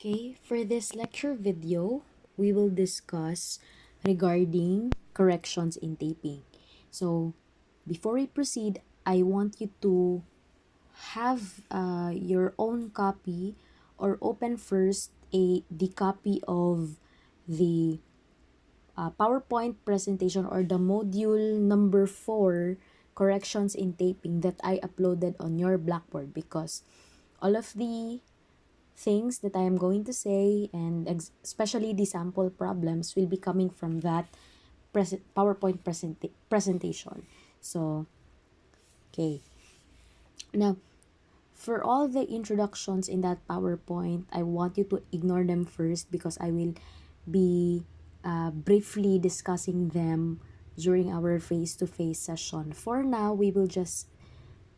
Okay, for this lecture video, we will discuss regarding corrections in taping. So, before we proceed, I want you to have your own copy or open first the copy of the PowerPoint presentation or the module number 4 corrections in taping that I uploaded on your Blackboard, because all of the things that I am going to say, and especially the sample problems, will be coming from that PowerPoint presentation. So, okay. Now, for all the introductions in that PowerPoint, I want you to ignore them first, because I will be briefly discussing them during our face-to-face session. For now, we will just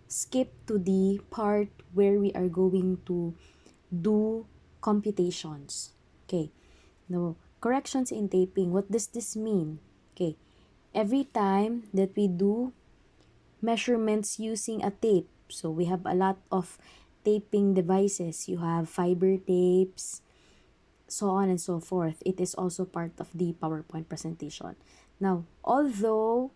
skip to the part where we are going to do computations. Okay. Now, corrections in taping. What does this mean? Okay. Every time that we do measurements using a tape, so we have a lot of taping devices. You have fiber tapes, so on and so forth. It is also part of the PowerPoint presentation. Now, although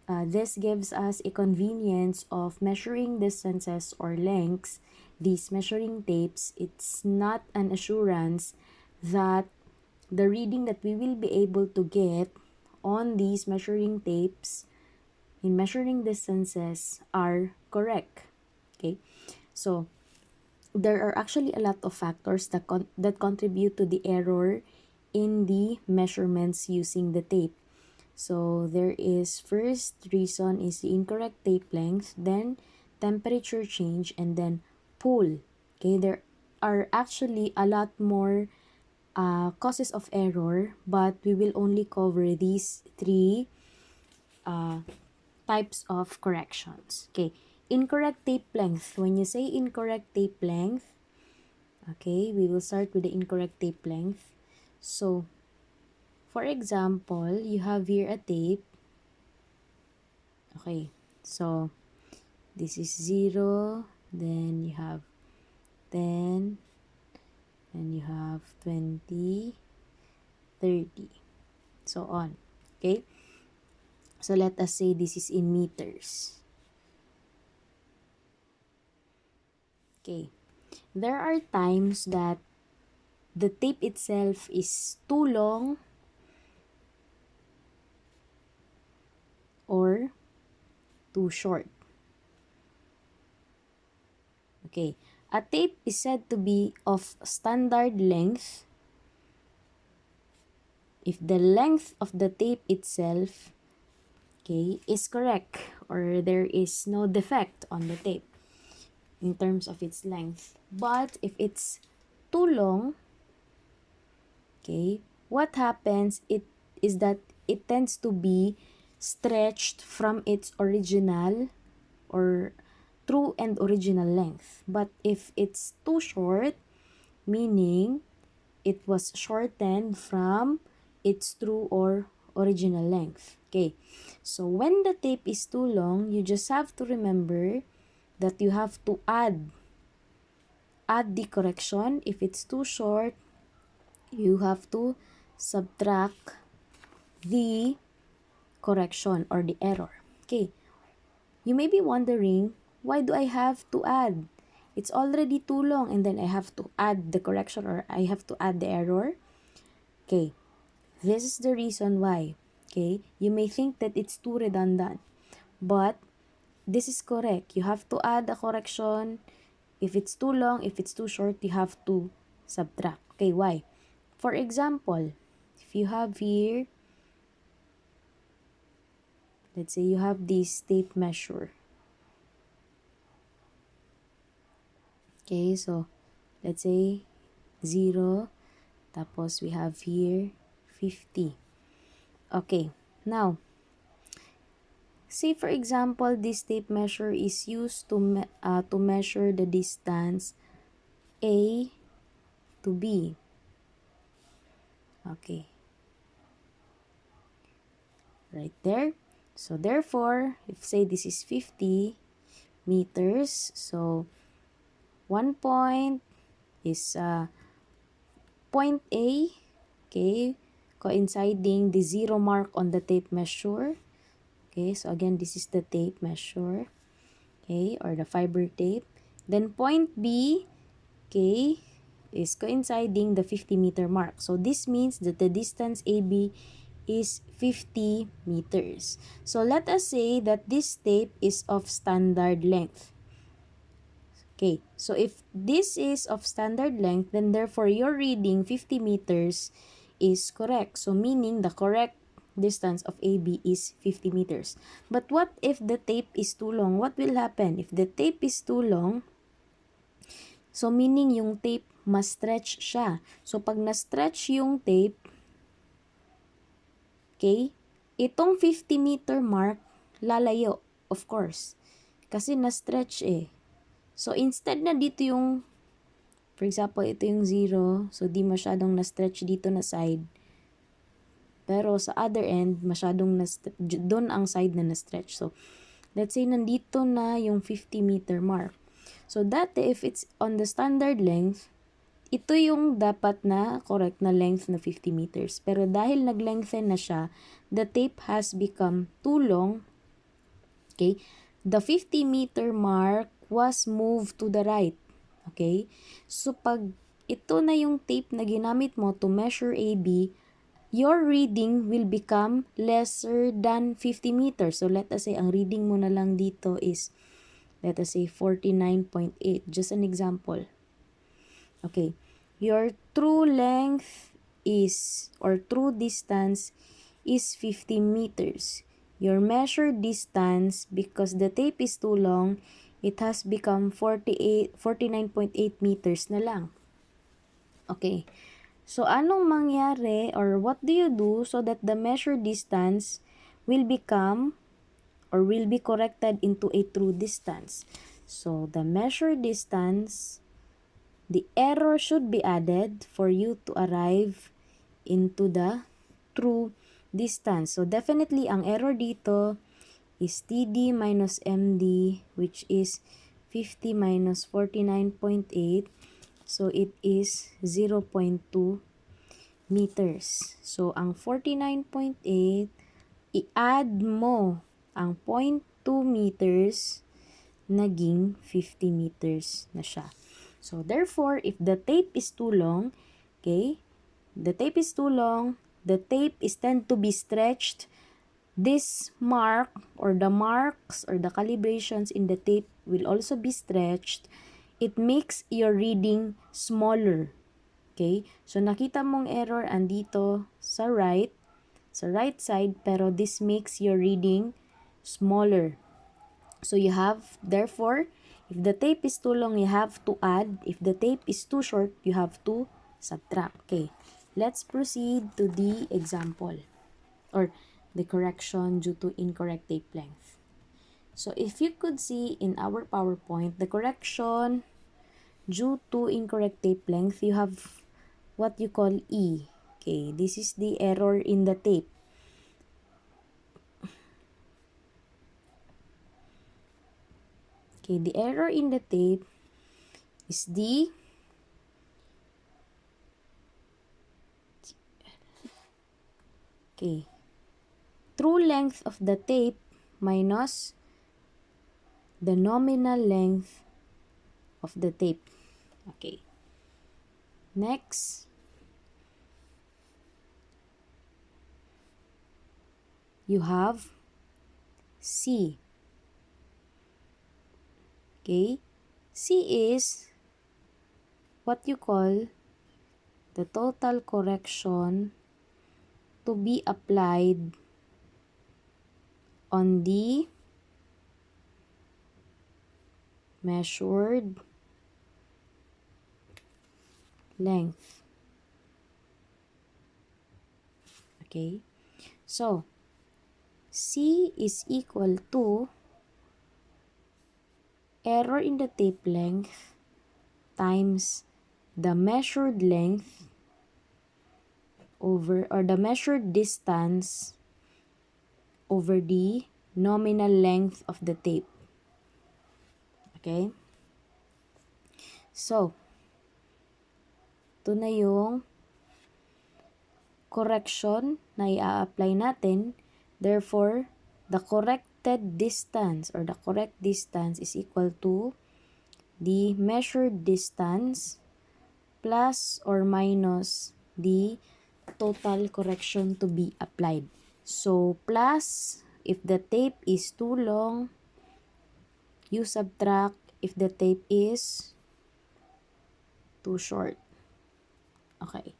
this gives us a convenience of measuring distances or lengths, these measuring tapes, it's not an assurance that the reading that we will be able to get on these measuring tapes in measuring distances are correct. Okay, so there are actually a lot of factors that contribute to the error in the measurements using the tape. So there is, first reason is the incorrect tape length, then temperature change, and then pull. Okay, there are actually a lot more causes of error, but we will only cover these three uh, types of corrections. Okay, incorrect tape length. When you say incorrect tape length, okay, we will start with the incorrect tape length. So, for example, you have here a tape. Okay, so this is 0, then you have 10, then you have 20, 30, so on. Okay, so let us say this is in meters. Okay, there are times that the tape itself is too long or too short. Okay, a tape is said to be of standard length if the length of the tape itself, okay, is correct, or there is no defect on the tape in terms of its length. But if it's too long, okay, what happens is that it tends to be stretched from its original or true and original length. But if it's too short, meaning it was shortened from its true or original length. Okay, so when the tape is too long, you just have to remember that you have to add the correction. If it's too short, you have to subtract the correction or the error. Okay, you may be wondering, why do I have to add? It's already too long and then I have to add the correction, or I have to add the error. Okay, this is the reason why. Okay, you may think that it's too redundant, but this is correct. You have to add a correction. If it's too long, if it's too short, you have to subtract. Okay, why? For example, if you have here, let's say you have this tape measure. Okay, so let's say 0, tapos we have here 50. Okay, now, say for example, this tape measure is used to measure the distance A to B. Okay, right there. So therefore, if say this is 50 meters, so 1 point is point A, okay, coinciding the 0 mark on the tape measure. Okay, so again, this is the tape measure, okay, or the fiber tape. Then point B, okay, is coinciding the 50-meter mark. So this means that the distance AB is 50 meters. So let us say that this tape is of standard length. Okay, so if this is of standard length, then therefore your reading 50 meters is correct. So meaning the correct distance of AB is 50 meters. But what if the tape is too long? What will happen? If the tape is too long, so meaning yung tape ma-stretch siya. So pag na-stretch yung tape, okay, itong 50-meter mark, lalayo, of course. Kasi na-stretch eh. So instead na dito yung, for example, ito yung 0, so di masyadong na-stretch dito na side. Pero sa other end, masyadong doon ang side na na-stretch. So, let's say nandito na yung 50-meter mark. So, dati if it's on the standard length, ito yung dapat na correct na length na 50 meters. Pero dahil nag-lengthen na siya, the tape has become too long. Okay? The 50-meter mark was moved to the right. Okay? So, pag ito na yung tape na ginamit mo to measure AB, your reading will become lesser than 50 meters. So, let us say, ang reading mo na lang dito is, let us say, 49.8. Just an example. Okay. Your true length is, or true distance is 50 meters. Your measured distance, because the tape is too long, it has become 49.8 meters na lang. Okay. So, anong mangyari or what do you do so that the measured distance will become or will be corrected into a true distance? So, the measured distance, the error should be added for you to arrive into the true distance. So, definitely, ang error dito is TD minus MD, which is 50 minus 49.8. So, it is 0.2 meters. So, ang 49.8, i-add mo ang 0.2 meters, naging 50 meters na siya. So, therefore, if the tape is too long, okay, the tape is too long, the tape is tend to be stretched, this mark or the marks or the calibrations in the tape will also be stretched. It makes your reading smaller. Okay? So, nakita mong error andito sa right side, pero this makes your reading smaller. So, you have, therefore, if the tape is too long, you have to add. If the tape is too short, you have to subtract. Okay, let's proceed to the example or the correction due to incorrect tape length. So, if you could see in our PowerPoint, the correction due to incorrect tape length, you have what you call E. Okay, this is the error in the tape. Okay, the error in the tape is the true length of the tape minus the nominal length of the tape. Okay. Next, you have C. Okay, C is what you call the total correction to be applied on the measured length. Okay, so C is equal to error in the tape length times the measured length over, or the measured distance over the nominal length of the tape. Okay? So, ito na yung correction na i-apply natin. Therefore, the corrected distance or the correct distance is equal to the measured distance plus or minus the total correction to be applied. So, plus, if the tape is too long, you subtract if the tape is too short. Okay.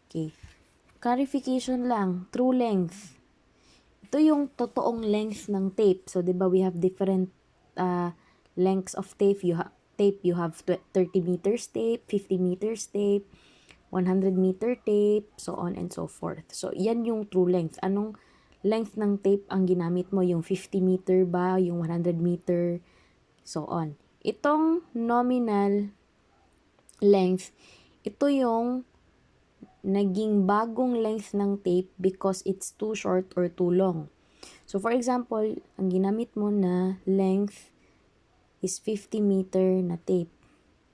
Okay. Clarification lang, true length. Ito yung totoong length ng tape. So, 'di ba we have different lengths of tape. You have 30 meters tape, 50 meters tape, 100 meter tape, so on and so forth. So, yan yung true length. Anong length ng tape ang ginamit mo? Yung 50 meter ba? Yung 100 meter? So on. Itong nominal length, ito yung naging bagong length ng tape because it's too short or too long. So, for example, ang ginamit mo na length is 50 meter na tape.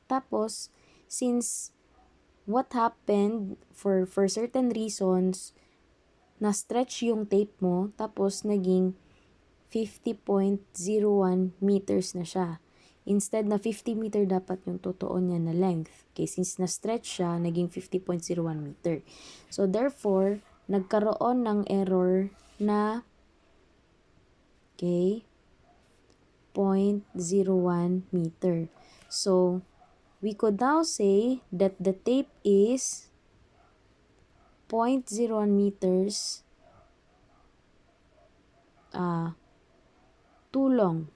Tapos, since what happened for certain reasons, na-stretch yung tape mo, tapos naging 50.01 meters na siya. Instead na 50 meter dapat yung totoo niya na length. Okay, since na-stretch siya, naging 50.01 meter. So, therefore, nagkaroon ng error na 0.01 meter. So, we could now say that the tape is 0.01 meters too long.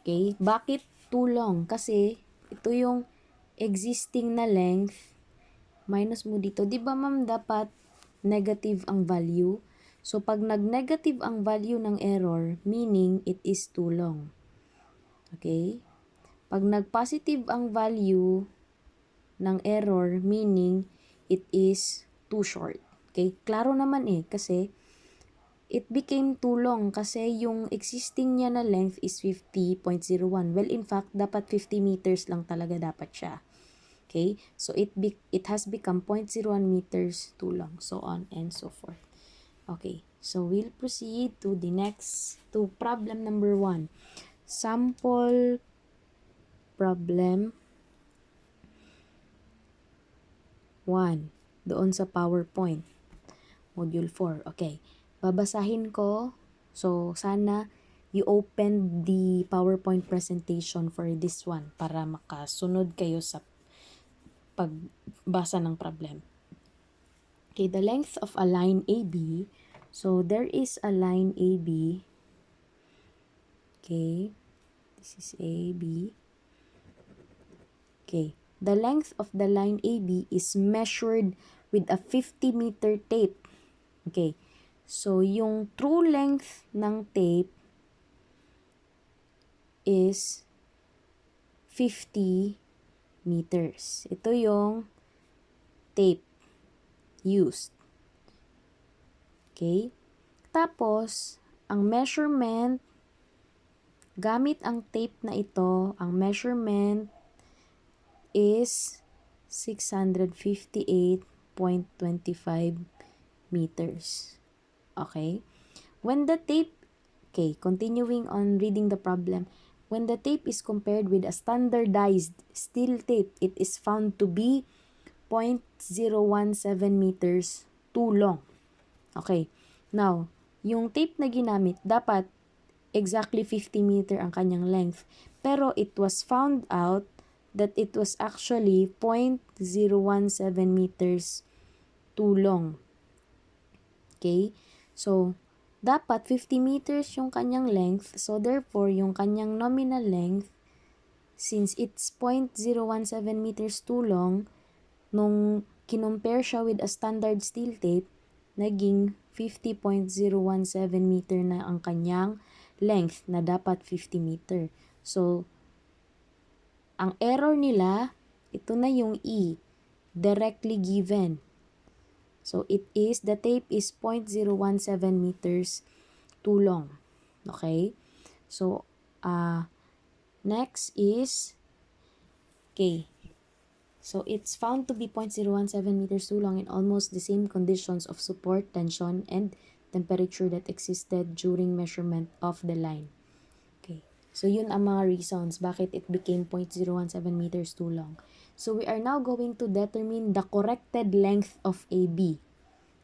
Okay? Bakit too long? Kasi ito yung existing na length minus mo dito. Di ba ma'am dapat negative ang value? So pag nag-negative ang value ng error, meaning it is too long. Okay? Pag nag-positive ang value ng error, meaning it is too short. Okay? Klaro naman kasi it became too long kasi yung existing niya na length is 50.01. Well, in fact, dapat 50 meters lang talaga dapat siya. Okay? So, it has become 0.01 meters too long. So on and so forth. Okay. So, we'll proceed to problem number 1. Sample problem 1. Doon sa PowerPoint. Module 4. Okay. Babasahin ko. So, sana you open the PowerPoint presentation for this one para makasunod kayo sa pagbasa ng problem. Okay, the length of a line AB. So, there is a line AB. Okay. This is AB. Okay. The length of the line AB is measured with a 50 meter tape. Okay. So, yung true length ng tape is 50 meters. Ito yung tape used. Okay? Tapos, ang measurement, gamit ang tape na ito, ang measurement is 658.25 meters. Okay? When the tape, continuing on reading the problem. When the tape is compared with a standardized steel tape, it is found to be 0.017 meters too long. Okay. Now, yung tape na ginamit, dapat exactly 50 meter ang kanyang length. Pero it was found out that it was actually 0.017 meters too long. Okay? So, dapat 50 meters yung kanyang length. So, therefore, yung kanyang nominal length, since it's 0.017 meters too long, nung kinompare siya with a standard steel tape, naging 50.017 meter na ang kanyang length na dapat 50 meter. So, ang error nila, ito na yung E, directly given. So, the tape is 0.017 meters too long. Okay? So, Next is, okay, so it's found to be 0.017 meters too long in almost the same conditions of support, tension, and temperature that existed during measurement of the line. Okay, so yun ang mga reasons bakit it became 0.017 meters too long. So we are now going to determine the corrected length of AB.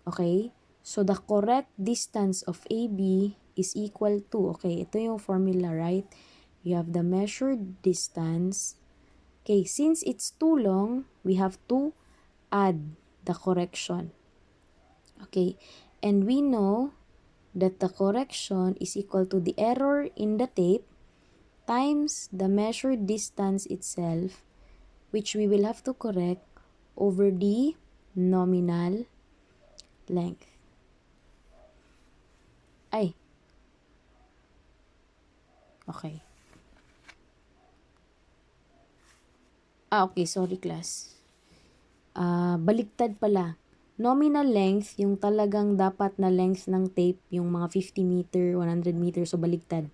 Okay, so the correct distance of AB is equal to, okay, ito yung formula, right? You have the measured distance. Okay, since it's too long, we have to add the correction. Okay, and we know that the correction is equal to the error in the tape times the measured distance itself, which we will have to correct over the nominal length. Ay. Okay. Okay, sorry class. Baliktad pala. Nominal length, yung talagang dapat na length ng tape, yung mga 50 meter, 100 meter, so baliktad.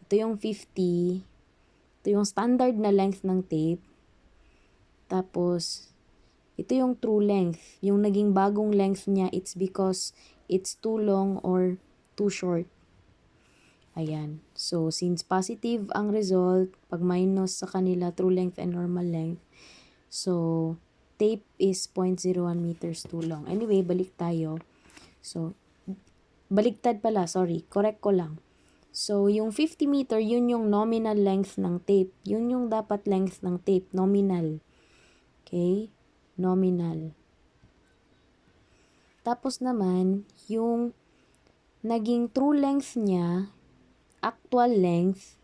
Ito yung 50, ito yung standard na length ng tape. Tapos, ito yung true length. Yung naging bagong length niya, it's because it's too long or too short. Ayan. So, since positive ang result, pag minus sa kanila, true length and normal length, so, tape is 0.01 meters too long. Anyway, balik tayo. So, baliktad pala, sorry. Correct ko lang. So, yung 50 meter, yun yung nominal length ng tape. Yun yung dapat length ng tape. Nominal. Okay? Nominal. Tapos naman, yung naging true length niya, actual length,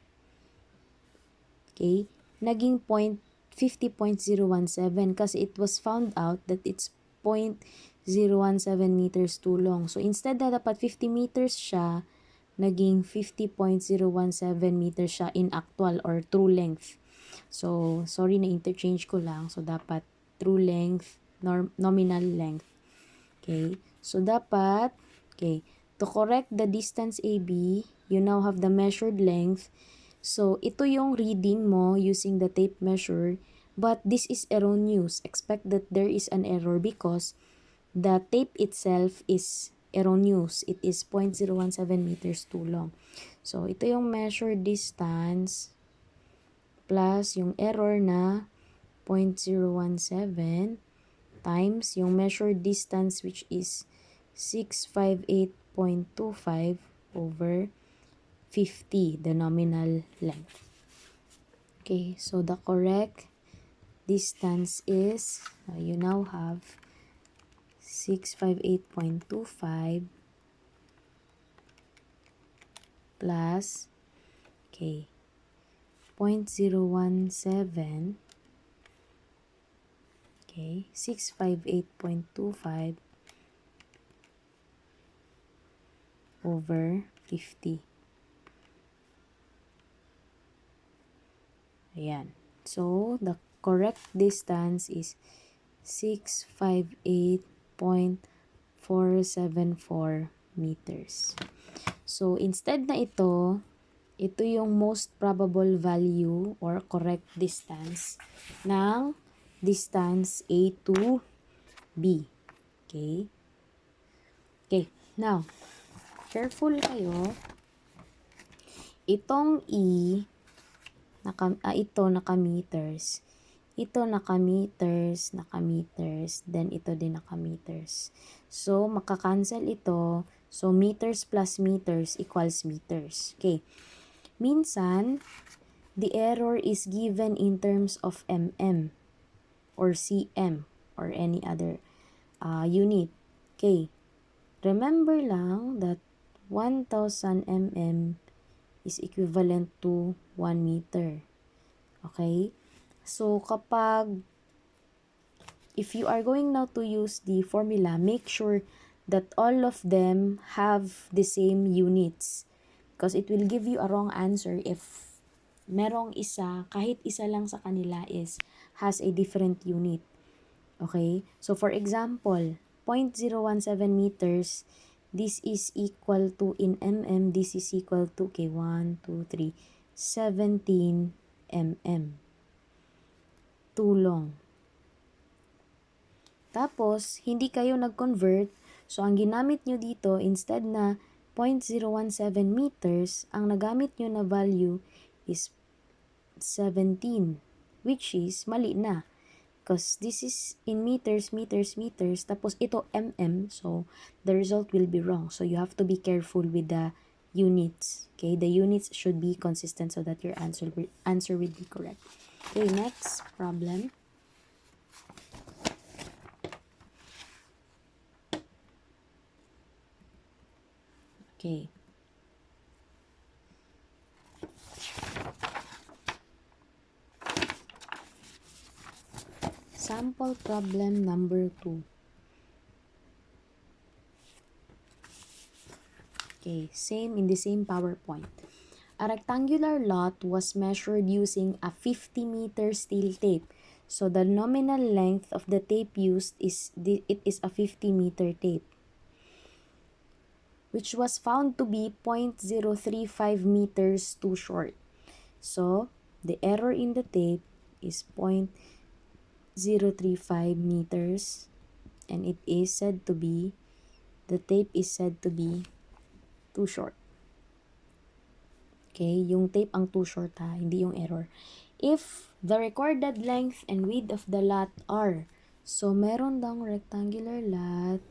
okay, naging 50.017 kasi it was found out that it's 0.017 meters too long. So, instead na dapat 50 meters siya, naging 50.017 meters siya in actual or true length. So, sorry na interchange ko lang. So, dapat true length, nominal length. Okay? So, dapat, okay, to correct the distance AB, you now have the measured length. So, ito yung reading mo using the tape measure, but this is erroneous. Expect that there is an error because the tape itself is erroneous. It is 0.017 meters too long. So, ito yung measured distance plus yung error na 0.017 times yung measured distance which is 658.25 over 50, the nominal length. Okay, so the correct distance is, you now have 658.25 plus, okay, 0.017, okay, 658.25 over 50. Ayan. So, the correct distance is 658.474 meters. So, instead na ito yung most probable value or correct distance ng distance A to B. Okay? Okay. Now, careful kayo. Itong E, ito naka-meters. Ito naka-meters, then ito din naka-meters. So, makakancel ito. So, meters plus meters equals meters. Okay. Minsan, the error is given in terms of mm or cm or any other unit. Okay. Remember lang that 1,000 mm is equivalent to 1 meter. Okay? So, if you are going now to use the formula, make sure that all of them have the same units. Because it will give you a wrong answer if merong isa, kahit isa lang sa kanila has a different unit. Okay? So, for example, 0.017 meters, this is equal to, in mm, this is equal to, okay, 1, 2, 3, 17 mm. Too long. Tapos, hindi kayo nag-convert. So, ang ginamit nyo dito, instead na 0.017 meters, ang nagamit nyo na value is 17, which is mali na. Because this is in meters, meters, meters. Tapos, ito mm. So, the result will be wrong. So, you have to be careful with the units. Okay? The units should be consistent so that your answer will be correct. Okay, next problem. Okay. Sample problem number 2. Okay, same in the same PowerPoint. A rectangular lot was measured using a 50-meter steel tape. So the nominal length of the tape used is a 50-meter tape, which was found to be 0.035 meters too short. So the error in the tape is 0.035 meters, and the tape is said to be too short. Okay, yung tape ang too short ha, hindi yung error. If the recorded length and width of the lot are, so meron daw rectangular lot.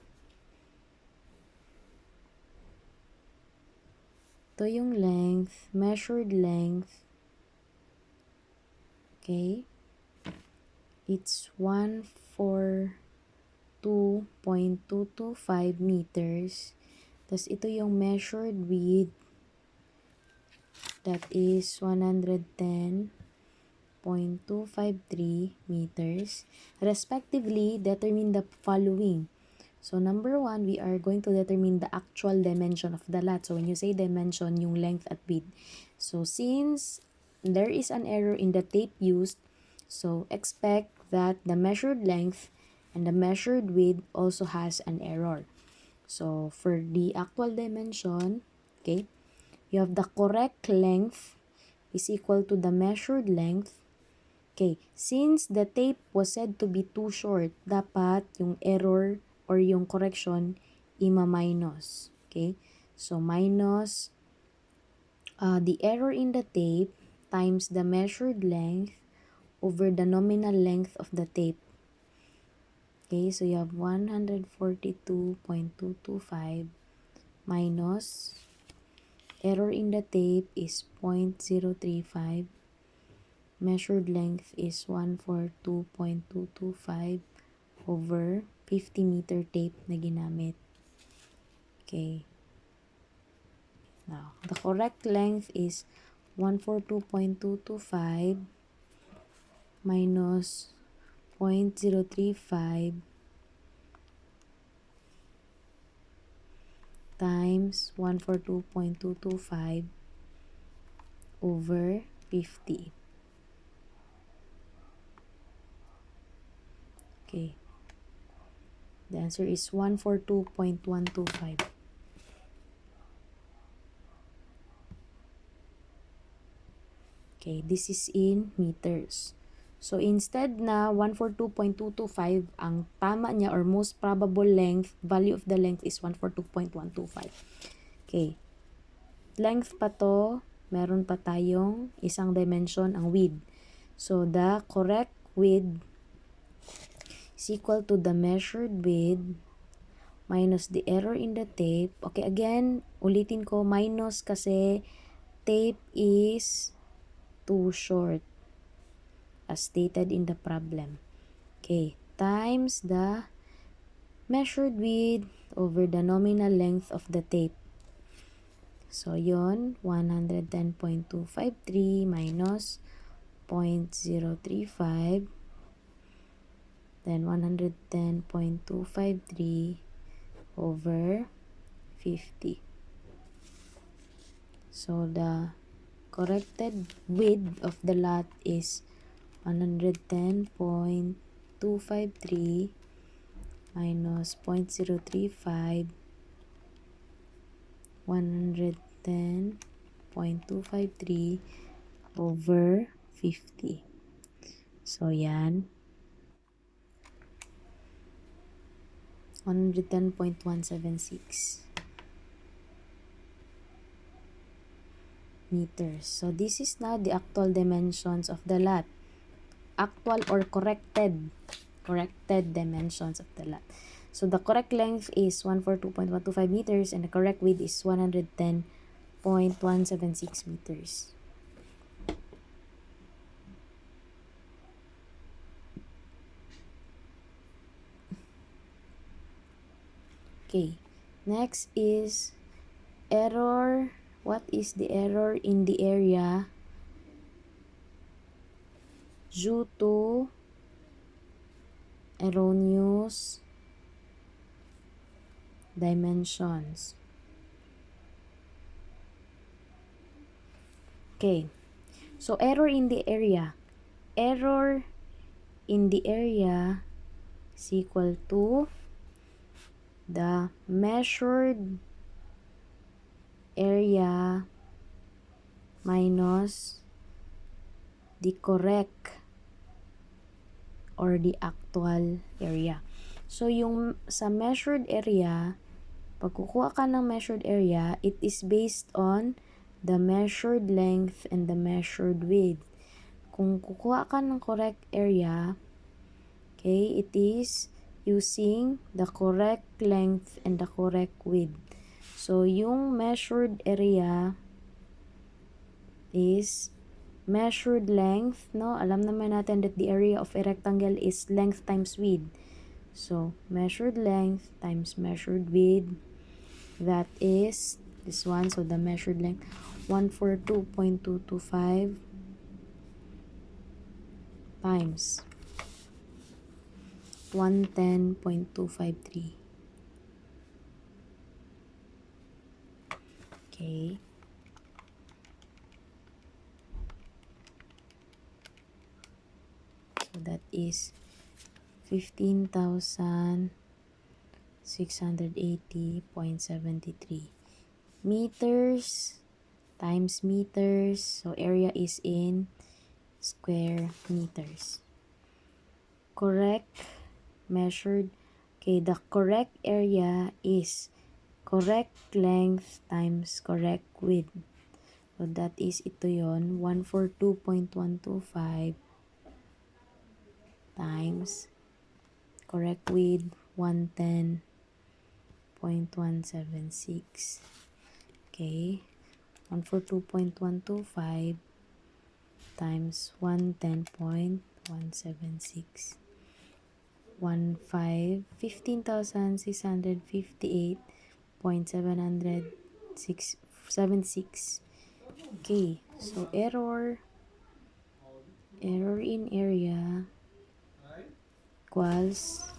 Ito yung length, measured length. Okay, it's 142.225 meters. Tapos ito yung measured width, that is 110.253 meters. Respectively, determine the following. So, number 1, we are going to determine the actual dimension of the lot. So, when you say dimension, yung length at width. So, since there is an error in the tape used, so expect that the measured length and the measured width also has an error. So, for the actual dimension, okay, you have the correct length is equal to the measured length. Okay, since the tape was said to be too short, dapat yung error or yung correction ima-minus. Okay, so minus the error in the tape times the measured length over the nominal length of the tape. Okay, so you have 142.225 minus error in the tape is 0.035. Measured length is 142.225 over 50-meter tape na ginamit. Okay. Now, the correct length is 142.225 minus 0.035 times 142.225 over 50. Okay. The answer is 142.125. Okay, this is in meters. So, instead na 142.225, ang tama niya or most probable length, value of the length is 142.125. Okay. Length pa to, meron pa tayong isang dimension, ang width. So, the correct width is equal to the measured width minus the error in the tape. Okay, again, ulitin ko, minus kasi tape is too short as stated in the problem. Okay, times the measured width over the nominal length of the tape. So, yon 110.253 minus 0.035, then 110.253 over 50. So, the corrected width of the lot is 110.253 minus 0.035, 110.253 over 50. So, yan. 110.176 meters. So, this is now the actual dimensions of the lot. Actual or corrected dimensions of the lot. So, the correct length is 142.125 meters and the correct width is 110.176 meters. Okay, next is error. What is the error in the area due to erroneous dimensions? Okay, so error in the area. Error in the area is equal to the measured area minus the correct or the actual area. So, yung sa measured area, pag kukuha ka ng measured area, it is based on the measured length and the measured width. Kung kukuha ka ng correct area, okay, it is using the correct length and the correct width. So, yung measured area is measured length, no? Alam naman natin that the area of a rectangle is length times width. So, measured length times measured width, that is this one. So, the measured length, 142.225 times 110.253. Okay. So, that is 15,680.73 meters times meters. So, area is in square meters. Correct measured. Okay, the correct area is correct length times correct width. So, that is ito yon, 142.125 times correct width, 110.176. Okay, 142.125 times 110.176. 15,658.776. Okay, so error in area equals